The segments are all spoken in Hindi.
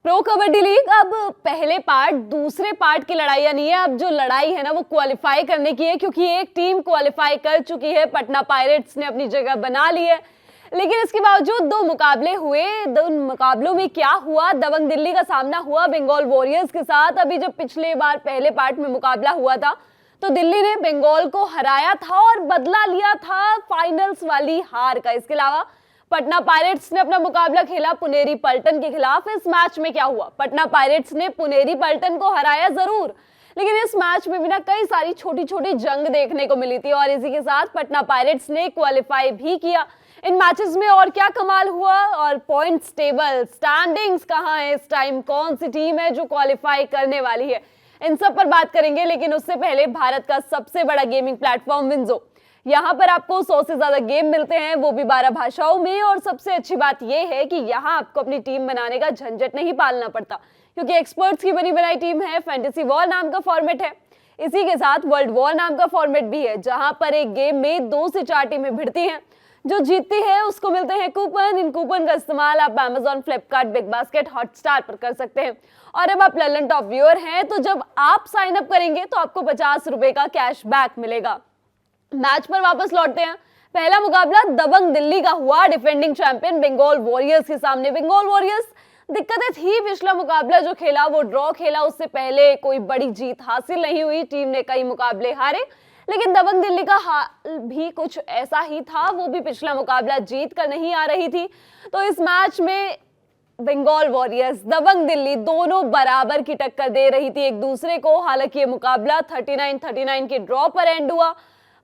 प्रो कबड्डी लीग अब पहले पार्ट दूसरे पार्ट की लड़ाइयां नहीं है, अब जो लड़ाई है ना वो क्वालिफाई करने की है, क्योंकि एक टीम क्वालिफाई कर चुकी है, पटना पायरेट्स ने अपनी जगह बना ली है। लेकिन इसके बावजूद दो मुकाबले हुए, दो मुकाबलों में क्या हुआ, दबंग दिल्ली का सामना हुआ बंगाल वॉरियर्स के साथ। अभी जब पिछले बार पहले पार्ट में मुकाबला हुआ था तो दिल्ली ने बंगाल को हराया था और बदला लिया था फाइनल्स वाली हार का। इसके अलावा पटना पायरेट्स ने अपना मुकाबला खेला पुनेरी पल्टन के खिलाफ। इस मैच में क्या हुआ, पटना पायरेट्स ने पुनेरी पल्टन को हराया जरूर, लेकिन इस मैच में भी ना कई सारी छोटी छोटी जंग देखने को मिली थी और इसी के साथ पटना पायरेट्स ने क्वालिफाई भी किया। इन मैचेस में और क्या कमाल हुआ और पॉइंट्स टेबल स्टैंडिंग्स कहां है इस टाइम, कौन सी टीम है जो क्वालिफाई करने वाली है, इन सब पर बात करेंगे। लेकिन उससे पहले भारत का सबसे बड़ा गेमिंग प्लेटफॉर्म विंजो, यहाँ पर आपको 100 से ज्यादा गेम मिलते हैं, वो भी 12 भाषाओं में। और सबसे अच्छी बात यह है कि यहाँ आपको अपनी टीम बनाने का झंझट नहीं पालना पड़ता, क्योंकि एक्सपर्ट्स की बनी बनाई टीम है। फैंटेसी वॉर नाम का फॉर्मेट है, इसी के साथ वर्ल्ड वॉर नाम का फॉर्मेट भी है, जहां पर एक गेम में 2 से 4 टीमें भिड़ती हैं। जो जीतती है उसको मिलते हैं कूपन। इन कूपन का इस्तेमाल आप Amazon, Flipkart, big basket, Hotstar पर कर सकते हैं। और अब आप ललन टॉप व्यूअर हैं तो जब आप साइन अप करेंगे तो आपको 50 रुपए का कैशबैक मिलेगा। मैच पर वापस लौटते हैं। पहला मुकाबला दबंग दिल्ली का हुआ डिफेंडिंग चैंपियन बंगाल वॉरियर्स के सामने। बंगाल वॉरियर्स दिक्कतें थी, पिछला मुकाबला जो खेला वो ड्रॉ खेला, उससे पहले कोई बड़ी जीत हासिल नहीं हुई, टीम ने कई मुकाबले हारे। लेकिन दबंग दिल्ली का हाल भी कुछ ऐसा ही था, वो भी पिछला मुकाबला जीत कर नहीं आ रही थी। तो इस मैच में बंगाल वॉरियर्स, दबंग दिल्ली दोनों बराबर की टक्कर दे रही थी एक दूसरे को। हालांकि ये मुकाबला 39-39 के ड्रॉ पर एंड हुआ।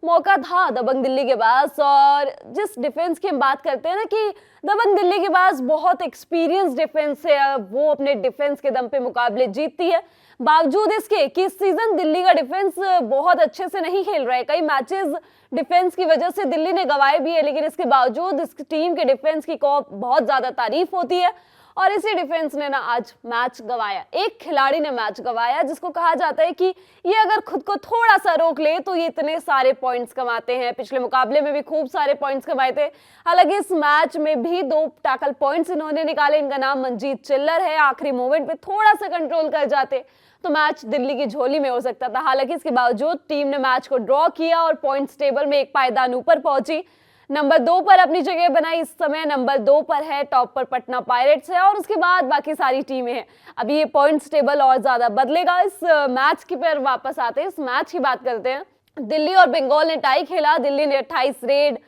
मौका था दबंग दिल्ली के पास, और जिस डिफेंस की हम बात करते हैं ना कि दबंग दिल्ली के पास बहुत एक्सपीरियंस डिफेंस है, वो अपने डिफेंस के दम पे मुकाबले जीतती है। बावजूद इसके कि इस सीजन दिल्ली का डिफेंस बहुत अच्छे से नहीं खेल रहा है, कई मैचेस डिफेंस की वजह से दिल्ली ने गंवाए भी है, लेकिन इसके बावजूद इस टीम के डिफेंस की बहुत ज्यादा तारीफ होती है। और इसी डिफेंस ने ना आज मैच गंवाया, एक खिलाड़ी ने मैच गंवाया, जिसको कहा जाता है कि ये अगर खुद को थोड़ा सा रोक ले तो ये इतने सारे पॉइंट्स कमाते हैं। पिछले मुकाबले में भी खूब सारे पॉइंट्स कमाए थे, हालांकि इस मैच में भी 2 टैकल पॉइंट्स इन्होंने निकाले। इनका नाम मनजीत चिल्लर है। आखिरी मोमेंट पे थोड़ा सा कंट्रोल कर जाते तो मैच दिल्ली की झोली में हो सकता था। हालांकि इसके बावजूद टीम ने मैच को ड्रॉ किया और पॉइंट्स टेबल में एक पायदान ऊपर पहुंची, नंबर 2 पर अपनी जगह बनाई। इस समय नंबर 2 पर है, टॉप पर पटना पायरेट्स है और उसके बाद बाकी सारी टीमें हैं। अभी ये पॉइंट्स टेबल और ज्यादा बदलेगा। इस मैच की पर वापस आते हैं, इस मैच की बात करते हैं। दिल्ली और बंगाल ने टाई खेला। दिल्ली ने 28 रेड,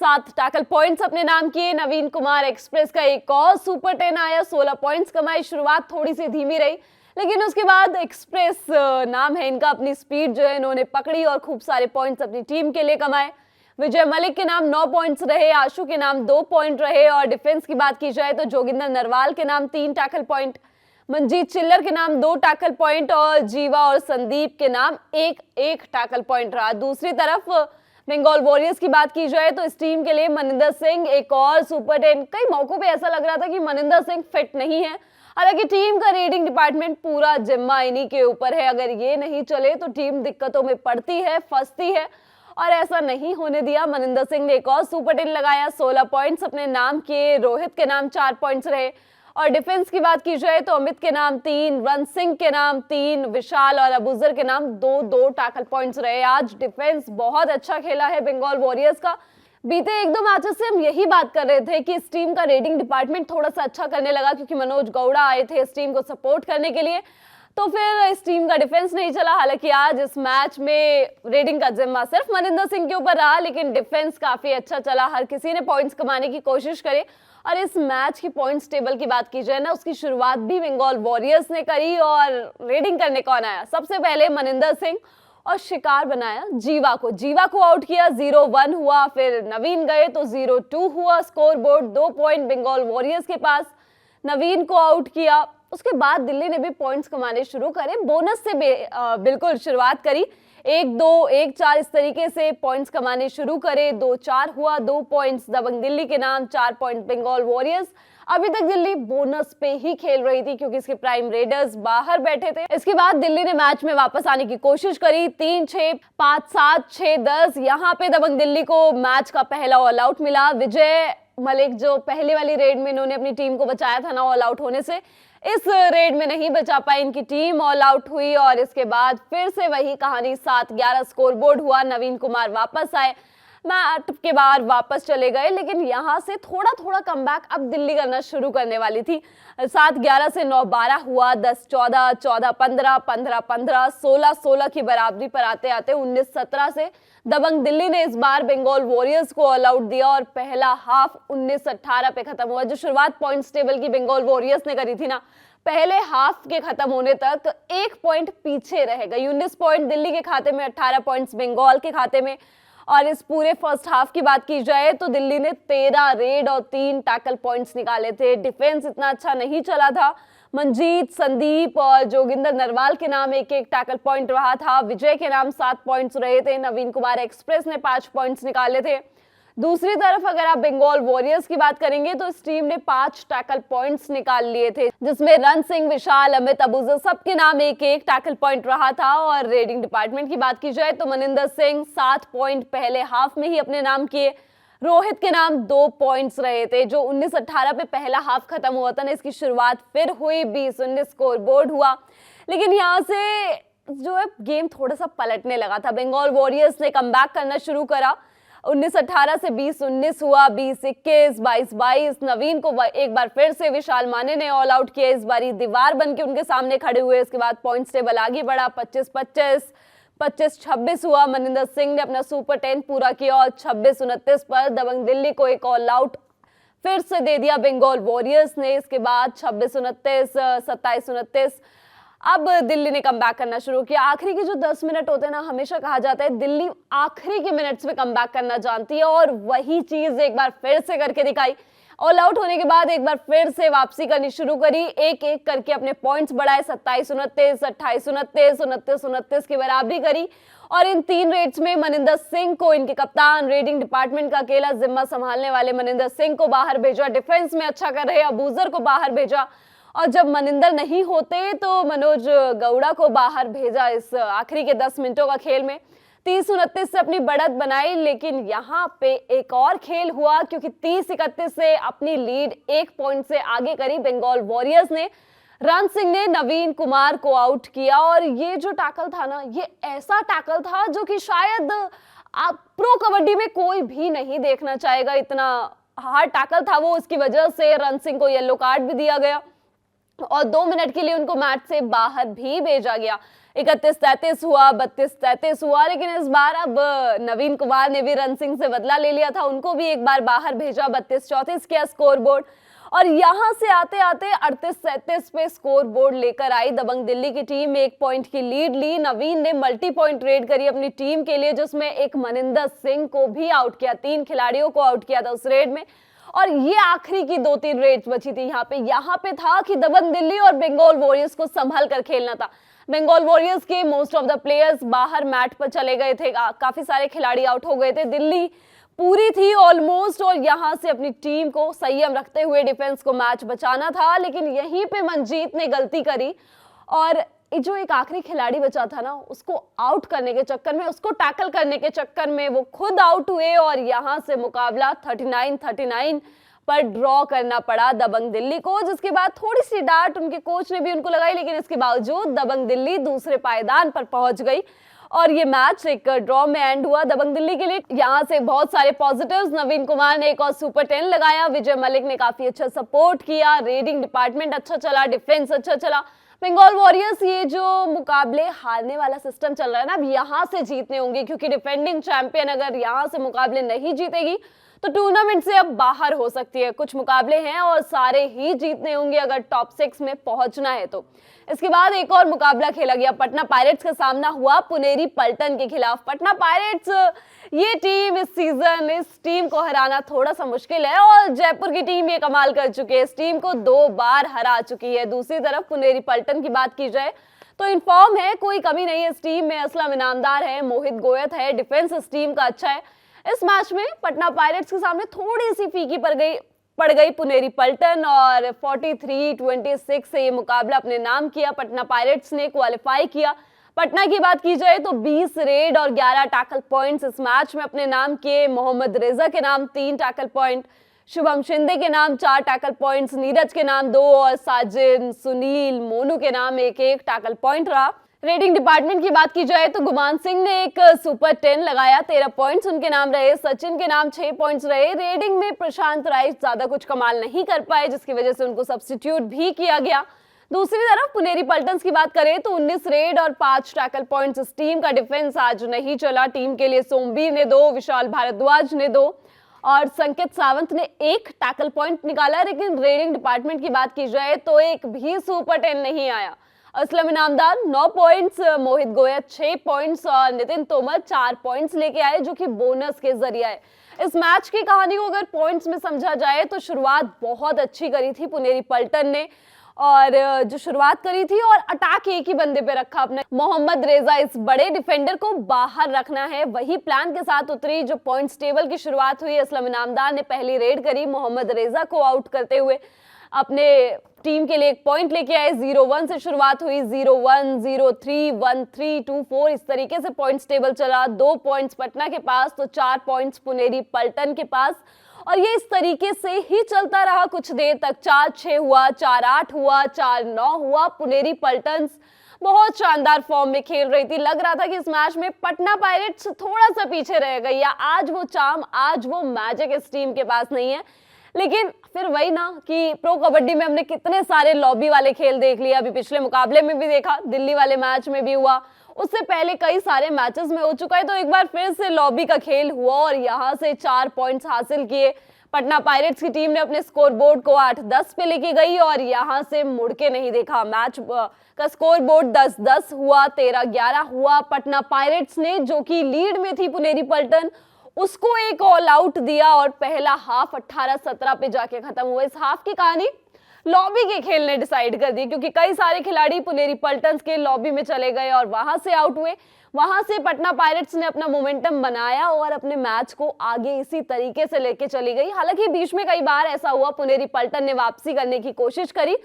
7 टैकल पॉइंट्स अपने नाम किए। नवीन कुमार एक्सप्रेस का एक और सुपर 10 आया, 16 पॉइंट्स कमाए। शुरुआत थोड़ी सी धीमी रही, लेकिन उसके बाद एक्सप्रेस नाम है इनका, अपनी स्पीड जो है इन्होंने पकड़ी और खूब सारे पॉइंट्स अपनी टीम के लिए कमाए। विजय मलिक के नाम 9 पॉइंट्स रहे, आशु के नाम 2 पॉइंट रहे। और डिफेंस की बात की जाए तो जोगिंदर नरवाल के नाम 3 टैकल पॉइंट, मनजीत चिल्लर के नाम 2 टैकल पॉइंट और जीवा और संदीप के नाम 1 टैकल पॉइंट रहा। दूसरी तरफ बंगाल वॉरियर्स की बात की जाए तो इस टीम के लिए मनिंदर सिंह एक और सुपर 10। कई मौकों पे ऐसा लग रहा था कि मनिंदर सिंह फिट नहीं है, हालांकि टीम का रेडिंग डिपार्टमेंट पूरा जिम्मा इन्हीं के ऊपर है। अगर ये नहीं चले तो टीम दिक्कतों में पड़ती है, फंसती है, और ऐसा नहीं होने दिया। मनिंदर सिंह ने एक और सुपर 10 लगाया, 16 पॉइंट्स अपने नाम किए। रोहित के नाम 4 पॉइंट्स रहे। और डिफेंस की बात की जाए तो अमित के नाम 3, रण सिंह के नाम 3, विशाल और अबूजर के नाम 2 टैकल पॉइंट्स रहे। आज डिफेंस बहुत अच्छा खेला है बंगाल वॉरियर्स का। बीते 1-2 मैचेस से हम यही बात कर रहे थे कि इस टीम का रेडिंग डिपार्टमेंट थोड़ा सा अच्छा करने लगा, क्योंकि मनोज गौड़ा आए थे इस टीम को सपोर्ट करने के लिए, तो फिर इस टीम का डिफेंस नहीं चला। हालांकि आज इस मैच में रेडिंग का जिम्मा सिर्फ मनिंदर सिंह के ऊपर रहा, लेकिन डिफेंस काफी अच्छा चला, हर किसी ने पॉइंट्स कमाने की कोशिश करे। और इस मैच की पॉइंट्स टेबल की बात की जाए ना, उसकी शुरुआत भी बंगाल वॉरियर्स ने करी। और रेडिंग करने कौन आया, सबसे पहले मनिंदर सिंह, और शिकार बनाया जीवा को आउट किया, 0-1 हुआ। फिर नवीन गए तो 0-2 हुआ score board, 2 point Bengal Warriors के पास। नवीन को आउट किया, उसके बाद दिल्ली ने भी पॉइंट्स कमाने शुरू करे, बोनस से बिल्कुल शुरुआत करी। 1-2, 1-4 इस तरीके से पॉइंट्स कमाने शुरू करे। 2-4 हुआ, 2 पॉइंट्स दबंग दिल्ली के नाम, 4 पॉइंट बंगाल वॉरियर्स। अभी तक दिल्ली बोनस पे ही खेल रही थी क्योंकि इसके प्राइम रेडर्स बाहर बैठे थे। इसके बाद दिल्ली ने मैच में वापस आने की कोशिश करी। 3-6, 5-7, 6-10। यहाँ पे दबंग दिल्ली को मैच का पहला ऑल आउट मिला। विजय मलिक जो पहले वाली रेड में इन्होंने अपनी टीम को बचाया था ना ऑल आउट होने से, इस रेड में नहीं बचा पाई इनकी टीम, ऑल आउट हुई। और इसके बाद फिर से वही कहानी, 7-11 स्कोर बोर्ड हुआ। नवीन कुमार वापस आए, मैच के बाद वापस चले गए, लेकिन यहाँ से थोड़ा थोड़ा कमबैक अब दिल्ली करना शुरू करने वाली थी। 7-11 से 9-12 हुआ, 10-14, 14-15, 15-15, 16-16 की बराबरी पर आते आते 19-17 से दबंग दिल्ली ने इस बार बंगाल वॉरियर्स को ऑल आउट दिया और पहला हाफ 19-18 पे खत्म हुआ। जो शुरुआत पॉइंट्स टेबल की बंगाल वॉरियर्स ने करी थी ना, पहले हाफ के खत्म होने तक 1 पॉइंट पीछे रह गई। 19 पॉइंट दिल्ली के खाते में, 18 पॉइंट्स बंगाल के खाते में। और इस पूरे फर्स्ट हाफ की बात की जाए तो दिल्ली ने 13 रेड और 3 टैकल पॉइंट्स निकाले थे। डिफेंस इतना अच्छा नहीं चला था। मंजीत, संदीप और जोगिंदर नरवाल के नाम 1-1 टैकल पॉइंट रहा था। विजय के नाम 7 पॉइंट्स रहे थे। नवीन कुमार एक्सप्रेस ने 5 पॉइंट्स निकाले थे। दूसरी तरफ अगर आप बंगाल वॉरियर्स की बात करेंगे तो इस टीम ने 5 टैकल पॉइंट्स निकाल लिए थे, जिसमें रण सिंह, विशाल, अमित, अबूजर सबके नाम 1-1 टैकल पॉइंट रहा था। और रेडिंग डिपार्टमेंट की बात की जाए तो मनिंदर सिंह 7 पॉइंट पहले हाफ में ही अपने नाम किए। रोहित के नाम 2 पॉइंट्स रहे थे। जो 19-18 पे पहला हाफ खत्म हुआ था ना, इसकी शुरुआत फिर हुई, 20-19 स्कोर बोर्ड हुआ। लेकिन यहाँ से जो है गेम थोड़ा सा पलटने लगा था। बंगाल वॉरियर्स ने कमबैक करना शुरू करा। 19-18 से 20-19 हुआ, 20-21, 22-22। नवीन को एक बार फिर से विशाल माने ने ऑल आउट किया। इस बारी दीवार बन के उनके सामने खड़े हुए। इसके बाद पॉइंट्स टेबल आगे बढ़ा। 25-25, 25-26 हुआ। मनिंदर सिंह ने अपना सुपर 10 पूरा किया और 26-29 पर दबंग दिल्ली को एक ऑल आउट फिर से दे दिया बंगाल वॉरियर्स ने। इसके बाद 26-29, 27-29 अब दिल्ली ने कमबैक करना शुरू किया। आखिरी के जो 10 मिनट होते हैं ना, हमेशा कहा जाता है दिल्ली आखिरी के मिनट्स में कमबैक करना जानती है, और वही चीज एक बार फिर से करके दिखाई। ऑल आउट होने के बाद एक बार फिर से वापसी करनी शुरू करी। 1-1 करके अपने पॉइंट्स बढ़ाए। 27-29, 28-29, 29-29 की बराबरी करी। और इन 3 रेड्स में मनिंदर सिंह को, इनके कप्तान, रेडिंग डिपार्टमेंट का अकेला जिम्मा संभालने वाले मनिंदर सिंह को बाहर भेजा। डिफेंस में अच्छा कर रहे अबूजर को बाहर भेजा। और जब मनिंदर नहीं होते तो मनोज गौड़ा को बाहर भेजा इस आखिरी के 10 मिनटों का खेल में। 30-29 से अपनी बढ़त बनाई, लेकिन यहाँ पे एक और खेल हुआ क्योंकि 30-31 से अपनी लीड 1 पॉइंट से आगे करी बंगाल वॉरियर्स ने। रण सिंह ने नवीन कुमार को आउट किया और ये जो टैकल था ना, ये ऐसा टैकल था जो कि शायद आप प्रो कबड्डी में कोई भी नहीं देखना चाहेगा। इतना हार्ड टैकल था वो, इसकी वजह से रण सिंह को येलो कार्ड भी दिया गया और 2 मिनट के लिए उनको मैच से बाहर भी भेजा गया। 31-33 हुआ, 32-33 हुआ। लेकिन इस बार अब नवीन कुमार ने भी रण सिंह से बदला ले लिया था, उनको भी एक बार बाहर भेजा। 32-34 किया स्कोर बोर्ड और यहां से आते आते 38-37 पे स्कोर बोर्ड लेकर आई दबंग दिल्ली की टीम। 1 पॉइंट की लीड ली। नवीन ने मल्टी पॉइंट रेड करी अपनी टीम के लिए, जिसमें एक मनिंदर सिंह को भी आउट किया। 3 खिलाड़ियों को आउट किया था उस रेड में। और ये आखिरी की 2-3 रेड्स बची थी। यहाँ पे था कि दबंग दिल्ली और बंगाल वॉरियर्स को संभल कर खेलना था। बंगाल वॉरियर्स के मोस्ट ऑफ द प्लेयर्स बाहर मैट पर चले गए थे, काफी सारे खिलाड़ी आउट हो गए थे। दिल्ली पूरी थी ऑलमोस्ट और यहाँ से अपनी टीम को संयम रखते हुए डिफेंस को मैच बचाना था। लेकिन यहीं पे मंजीत ने गलती करी और जो एक आखिरी खिलाड़ी बचा था ना, उसको आउट करने के चक्कर में, उसको टैकल करने के चक्कर में वो खुद आउट हुए और यहां से मुकाबला 39-39 पर ड्रॉ करना पड़ा दबंग दिल्ली को। जिसके बाद थोड़ी सी डांट उनके कोच ने भी उनको लगाई, लेकिन इसके बावजूद दबंग दिल्ली दूसरे पायदान पर पहुंच गई और ये मैच एक ड्रॉ में एंड हुआ दबंग दिल्ली के लिए। यहाँ से बहुत सारे पॉजिटिव्स। नवीन कुमार ने एक और सुपर 10 लगाया। विजय मलिक ने काफी अच्छा सपोर्ट किया। रेडिंग डिपार्टमेंट अच्छा चला, डिफेंस अच्छा चला। बंगाल वॉरियर्स ये जो मुकाबले हारने वाला सिस्टम चल रहा है ना, अब यहाँ से जीतने होंगे क्योंकि डिफेंडिंग चैंपियन अगर यहाँ से मुकाबले नहीं जीतेगी तो टूर्नामेंट से अब बाहर हो सकती है। कुछ मुकाबले हैं और सारे ही जीतने होंगे अगर टॉप 6 में पहुंचना है तो। इसके बाद एक और मुकाबला खेला गया। पटना पायरेट्स का सामना हुआ पुनेरी पल्टन के खिलाफ। पटना पायरेट्स ये टीम इस सीजन, इस टीम को हराना थोड़ा सा मुश्किल है और जयपुर की टीम ये कमाल कर चुकी है। इस टीम को 2 बार हरा चुकी है। दूसरी तरफ पुनेरी पल्टन की बात की जाए तो इनफॉर्म है, कोई कमी नहीं है इस टीम में। असलम इनामदार है, मोहित गोयत है, डिफेंस इस टीम का अच्छा है। इस मैच में पटना पायरेट्स के सामने थोड़ी सी फीकी पड़ गई पुनेरी पल्टन और 43-26 से ये मुकाबला अपने नाम किया। पटना पायरेट्स ने क्वालिफाई किया। पटना की बात की जाए तो 20 रेड और 11 टैकल पॉइंट्स इस मैच में अपने नाम किए। मोहम्मद रेजा के नाम 3 टैकल पॉइंट, शुभम शिंदे के नाम 4 टैकल पॉइंट्स, नीरज के नाम 2 और साजिन, सुनील, मोनू के नाम 1-1 टैकल पॉइंट रहा। रेडिंग डिपार्टमेंट की बात की जाए तो गुमान सिंह ने एक सुपर 10 लगाया, 13 पॉइंट्स उनके नाम रहे। सचिन के नाम 6 पॉइंट्स रहे। रेडिंग में प्रशांत राय ज्यादा कुछ कमाल नहीं कर पाए, जिसकी वजह से उनको सब्स्टिट्यूट भी किया गया। दूसरी तरफ पुनेरी पल्टन्स की बात करें तो 19 रेड और 5 टैकल पॉइंट्स इस टीम का डिफेंस आज नहीं चला। टीम के लिए सोमवीर ने 2, विशाल भारद्वाज ने 2 और संकेत सावंत ने 1 टैकल पॉइंट निकाला। लेकिन रेडिंग डिपार्टमेंट की बात की जाए तो एक भी सुपर 10 नहीं आया। असलम इनामदार 9 पॉइंट्स, मोहित गोयत 6 पॉइंट्स और नितिन तोमर 4 पॉइंट्स लेके आए, जो कि बोनस के जरिए है। इस मैच की कहानी को अगर पॉइंट्स में समझा जाए तो शुरुआत बहुत अच्छी करी थी पुनेरी पल्टन ने, और जो शुरुआत करी थी और अटैक एक ही बंदे पे रखा अपने। मोहम्मद रेजा, इस बड़े डिफेंडर को बाहर रखना है, वही प्लान के साथ उतरी। जो पॉइंट्स टेबल की शुरुआत हुई, असलम इनामदार ने पहली रेड करी, मोहम्मद रेजा को आउट करते हुए अपने टीम के लिए 1 पॉइंट लेके आए। 0-1 से शुरुआत हुई, 0-1, 0-3, 1-3, 2-4 इस तरीके से पॉइंट्स टेबल चला। 2 पॉइंट्स पटना के पास तो 4 पॉइंट्स पुनेरी पल्टन के पास, और ये इस तरीके से ही चलता रहा कुछ देर तक। 4-6 हुआ, 4-8 हुआ, 4-9 हुआ। पुनेरी पल्टन्स बहुत शानदार फॉर्म में खेल रही थी। लग रहा था कि इस मैच में पटना पायरेट्स थोड़ा सा पीछे रह गई, या आज वो चार्म, आज वो मैजिक इस टीम के पास नहीं है। लेकिन फिर वही ना कि प्रो कबड्डी में हमने कितने सारे लॉबी वाले खेल देख लिया। अभी पिछले मुकाबले में भी देखा, दिल्ली वाले मैच में भी हुआ, उससे पहले कई सारे मैचेस में हो चुका है। तो एक बार फिर से लॉबी का खेल हुआ और यहाँ से 4 पॉइंट्स हासिल किए। पटना पायरेट्स की टीम ने अपने स्कोर बोर्ड को 8-10 पे लेके गई और यहाँ से मुड़ के नहीं देखा। मैच का स्कोर बोर्ड 10-10 हुआ, 13-11 हुआ। पटना पायरेट्स ने, जो कि लीड में थी पुनेरी पल्टन, उसको एक ऑल आउट दिया और पहला हाफ 18-17 पे जाके खत्म हुआ। इस हाफ की कहानी लॉबी के खेल ने डिसाइड कर दी, क्योंकि कई सारे खिलाड़ी पुनेरी पल्टन्स के लॉबी में चले गए और वहां से आउट हुए। वहां से पटना पायरेट्स ने अपना मोमेंटम बनाया और अपने मैच को आगे इसी तरीके से लेके चली गई। हालांकि बीच में कई बार ऐसा हुआ, पुनेरी पल्टन ने वापसी करने की कोशिश करी,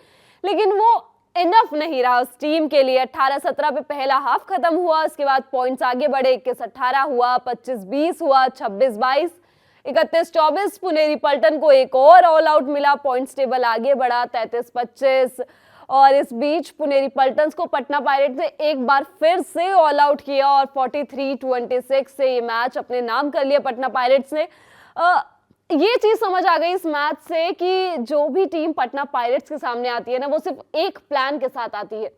लेकिन वो इनफ नहीं रहा उस टीम के लिए। 18-17 पे पहला हाफ खत्म हुआ, उसके बाद पॉइंट्स आगे बढ़े। 21-18 हुआ, 25-20 हुआ, 26-22, 31-24। पुनेरी पल्टन को एक और ऑल आउट मिला, पॉइंट्स टेबल आगे बढ़ा 33-25। और इस बीच पुनेरी पल्टन्स को पटना पायरेट्स ने एक बार फिर से ऑल आउट किया और 43-26 से ये मैच अपने नाम कर लिया पटना पायरेट्स ने। ये चीज समझ आ गई इस मैच से कि जो भी टीम पटना पायरेट्स के सामने आती है ना, वो सिर्फ एक प्लान के साथ आती है।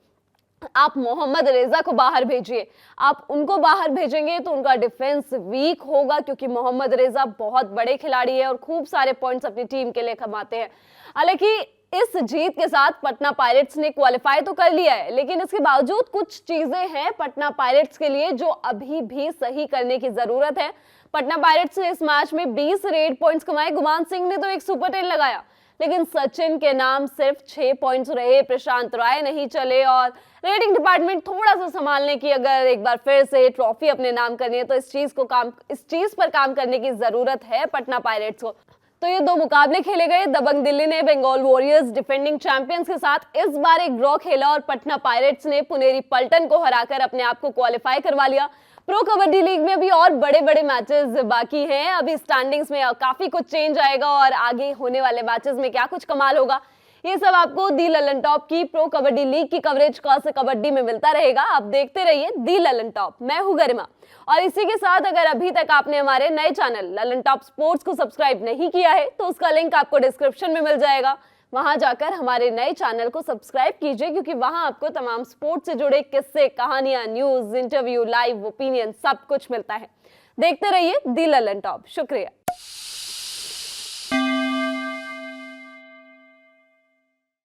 आप मोहम्मद रेजा को बाहर भेजिए, आप उनको बाहर भेजेंगे तो उनका डिफेंस वीक होगा, क्योंकि मोहम्मद रेजा बहुत बड़े खिलाड़ी है और खूब सारे पॉइंट्स अपनी टीम के लिए कमाते हैं। हालांकि इस जीत के साथ पटना पायरेट्स ने क्वालिफाई तो कर लिया है, लेकिन इसके बावजूद कुछ चीजें हैं पटना पायरेट्स के लिए जो अभी भी सही करने की जरूरत है। पटना पायरेट्स ने इस मैच में 20 रेड पॉइंट्स कमाए। गुमान सिंह ने तो एक सुपर 10 लगाया, लेकिन सचिन के नाम सिर्फ 6 पॉइंट्स रहे। प्रशांत राय नहीं चले और रेडिंग डिपार्टमेंट थोड़ा सा संभालने की, अगर एक बार फिर से ट्रॉफी अपने नाम करनी है तो इस चीज पर काम करने की जरूरत है पटना पायरेट्स को। तो ये 2 मुकाबले खेले गए। दबंग दिल्ली ने बंगाल वॉरियर्स डिफेंडिंग चैंपियंस के साथ इस बार एक ड्रॉ खेला और पटना पायरेट्स ने पुनेरी पल्टन को हराकर अपने आप को क्वालिफाई करवा लिया। प्रो कबड्डी लीग में भी और बड़े बड़े मैचेस बाकी हैं। अभी स्टैंडिंग्स में काफी कुछ चेंज आएगा और आगे होने वाले मैचेस में क्या कुछ कमाल होगा, ये सब आपको दी ललन टॉप की प्रो कबड्डी लीग की कवरेज कॉस कबड्डी में मिलता रहेगा। आप देखते रहिए दी ललन टॉप। मैं हूं गरिमा, और इसी के साथ अगर अभी तक आपने हमारे नए चैनल ललन टॉप स्पोर्ट्स को सब्सक्राइब नहीं किया है तो उसका लिंक आपको डिस्क्रिप्शन में मिल जाएगा। वहां जाकर हमारे नए चैनल को सब्सक्राइब कीजिए, क्योंकि वहां आपको तमाम स्पोर्ट्स से जुड़े किस्से, कहानियां, न्यूज, इंटरव्यू, लाइव ओपिनियन सब कुछ मिलता है। देखते रहिए दी ललन टॉप। शुक्रिया।